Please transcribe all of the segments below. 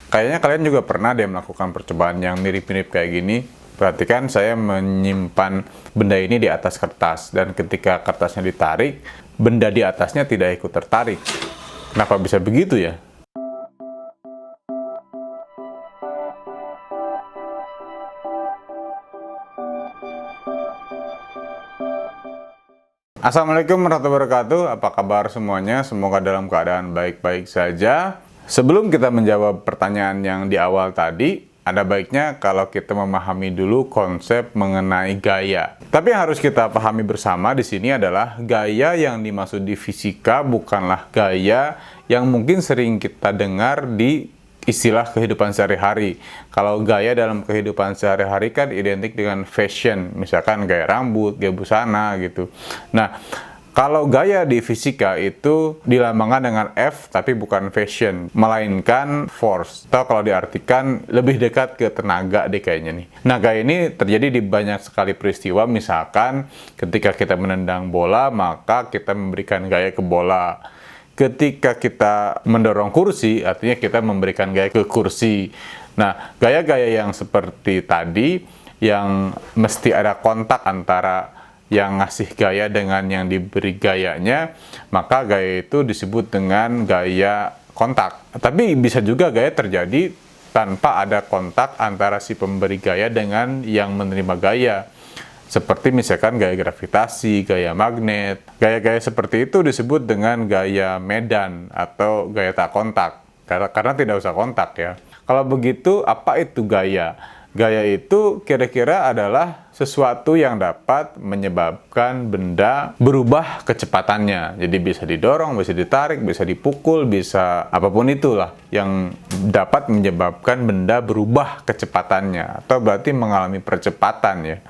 Kayaknya kalian juga pernah deh melakukan percobaan yang mirip-mirip kayak gini. Perhatikan, saya menyimpan benda ini di atas kertas, dan ketika kertasnya ditarik, benda di atasnya tidak ikut tertarik. Kenapa bisa begitu ya? Assalamualaikum warahmatullahi wabarakatuh. Apa kabar semuanya? Semoga dalam keadaan baik-baik saja. Sebelum kita menjawab pertanyaan yang di awal tadi, ada baiknya kalau kita memahami dulu konsep mengenai gaya. Tapi yang harus kita pahami bersama di sini adalah gaya yang dimaksud di fisika bukanlah gaya yang mungkin sering kita dengar di istilah kehidupan sehari-hari. Kalau gaya dalam kehidupan sehari-hari kan identik dengan fashion, misalkan gaya rambut, gaya busana gitu. Nah, kalau gaya di fisika itu dilambangkan dengan F tapi bukan fashion, melainkan force. Atau kalau diartikan lebih dekat ke tenaga deh kayaknya nih. Nah, gaya ini terjadi di banyak sekali peristiwa, misalkan ketika kita menendang bola, maka kita memberikan gaya ke bola. Ketika kita mendorong kursi, artinya kita memberikan gaya ke kursi. Nah, gaya-gaya yang seperti tadi, yang mesti ada kontak antara yang ngasih gaya dengan yang diberi gayanya, maka gaya itu disebut dengan gaya kontak. Tapi bisa juga gaya terjadi tanpa ada kontak antara si pemberi gaya dengan yang menerima gaya. Seperti misalkan gaya gravitasi, gaya magnet. Gaya-gaya seperti itu disebut dengan gaya medan atau gaya tak kontak. Karena tidak usah kontak ya. Kalau begitu, apa itu gaya? Gaya itu kira-kira adalah sesuatu yang dapat menyebabkan benda berubah kecepatannya. Jadi bisa didorong, bisa ditarik, bisa dipukul, bisa apapun itulah yang dapat menyebabkan benda berubah kecepatannya. Atau berarti mengalami percepatan ya.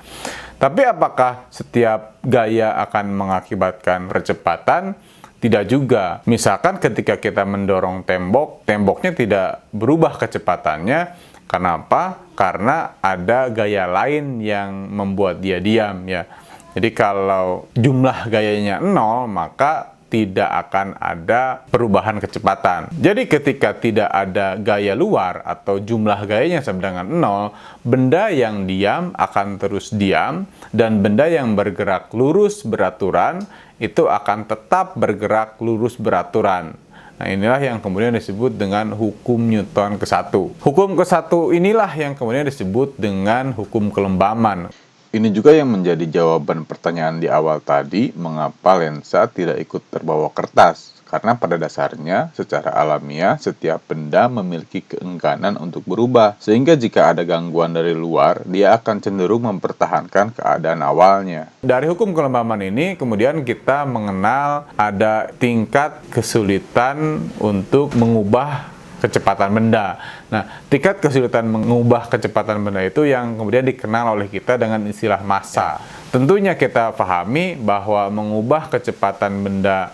Tapi apakah setiap gaya akan mengakibatkan percepatan? Tidak juga. Misalkan ketika kita mendorong tembok, temboknya tidak berubah kecepatannya. Kenapa? Karena ada gaya lain yang membuat dia diam ya. Jadi kalau jumlah gayanya 0, maka tidak akan ada perubahan kecepatan. Jadi ketika tidak ada gaya luar atau jumlah gayanya sama dengan 0, benda yang diam akan terus diam, dan benda yang bergerak lurus beraturan itu akan tetap bergerak lurus beraturan. Nah, inilah yang kemudian disebut dengan hukum Newton ke-1. Hukum ke-1 inilah yang kemudian disebut dengan hukum kelembaman. Ini juga yang menjadi jawaban pertanyaan di awal tadi, mengapa lensa tidak ikut terbawa kertas. Karena pada dasarnya, secara alamiah, setiap benda memiliki keengganan untuk berubah. Sehingga jika ada gangguan dari luar, dia akan cenderung mempertahankan keadaan awalnya. Dari hukum kelembaman ini, kemudian kita mengenal ada tingkat kesulitan untuk mengubah kecepatan benda. Nah, tingkat kesulitan mengubah kecepatan benda itu yang kemudian dikenal oleh kita dengan istilah massa. Tentunya kita pahami bahwa mengubah kecepatan benda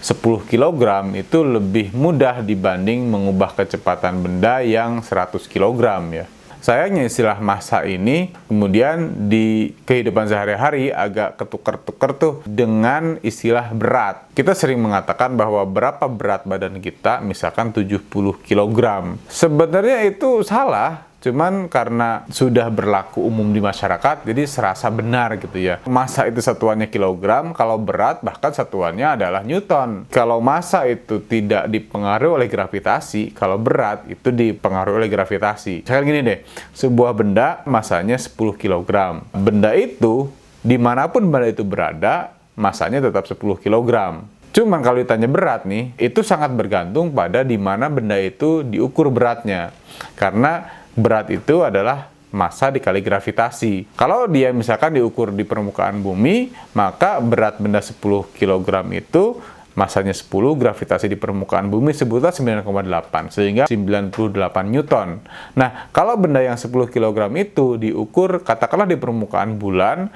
10 kg itu lebih mudah dibanding mengubah kecepatan benda yang 100 kg ya. Sayangnya istilah massa ini kemudian di kehidupan sehari-hari agak ketukar-tukar tuh dengan istilah berat. Kita sering mengatakan bahwa berapa berat badan kita, misalkan 70 kg. Sebenarnya itu salah. Cuman karena sudah berlaku umum di masyarakat, jadi serasa benar gitu ya. Massa itu satuannya kilogram, kalau berat bahkan satuannya adalah Newton. Kalau massa itu tidak dipengaruhi oleh gravitasi, kalau berat itu dipengaruhi oleh gravitasi. Sekarang gini deh, sebuah benda massanya 10 kg. Benda itu, dimanapun benda itu berada, massanya tetap 10 kg. Cuman kalau ditanya berat nih, itu sangat bergantung pada di mana benda itu diukur beratnya. Karena berat itu adalah massa dikali gravitasi. Kalau dia misalkan diukur di permukaan bumi, maka berat benda 10 kg itu massanya 10, gravitasi di permukaan bumi sebutlah 9,8, sehingga 98 Newton. Nah, kalau benda yang 10 kg itu diukur katakanlah di permukaan bulan,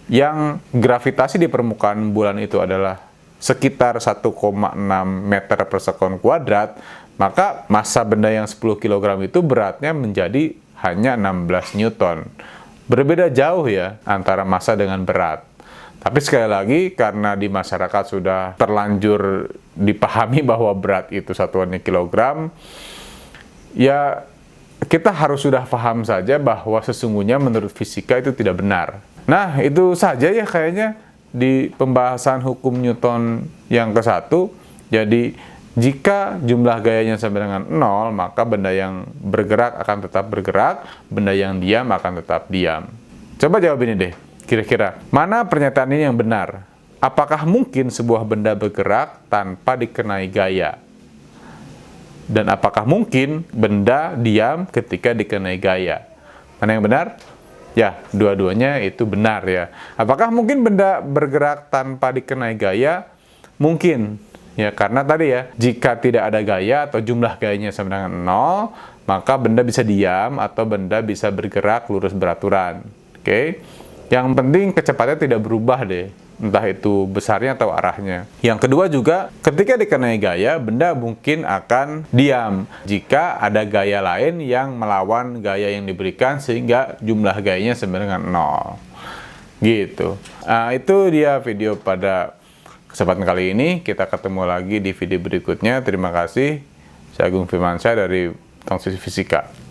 yang gravitasi di permukaan bulan itu adalah sekitar 1,6 meter per sekon kuadrat, maka massa benda yang 10 kg itu beratnya menjadi hanya 16 Newton. Berbeda jauh ya antara massa dengan berat. Tapi sekali lagi, karena di masyarakat sudah terlanjur dipahami bahwa berat itu satuannya kilogram, ya kita harus sudah paham saja bahwa sesungguhnya menurut fisika itu tidak benar. Nah, itu saja ya kayaknya di pembahasan hukum Newton yang ke-1. Jadi, jika jumlah gayanya sama dengan 0, maka benda yang bergerak akan tetap bergerak, benda yang diam akan tetap diam. Coba jawab ini deh, kira-kira mana pernyataan ini yang benar? Apakah mungkin sebuah benda bergerak tanpa dikenai gaya? Dan apakah mungkin benda diam ketika dikenai gaya? Mana yang benar? Ya, dua-duanya itu benar ya. Apakah mungkin benda bergerak tanpa dikenai gaya? Mungkin. Ya, karena tadi ya, jika tidak ada gaya atau jumlah gayanya sama dengan 0, maka benda bisa diam atau benda bisa bergerak lurus beraturan. Oke? Yang penting kecepatannya tidak berubah deh. Entah itu besarnya atau arahnya. Yang kedua juga, ketika dikenai gaya, benda mungkin akan diam jika ada gaya lain yang melawan gaya yang diberikan sehingga jumlah gayanya sama dengan 0. Gitu. Nah, itu dia video pada kesempatan kali ini. Kita ketemu lagi di video berikutnya. Terima kasih. Saya Agung Firmansyah dari Tongsis Fisika.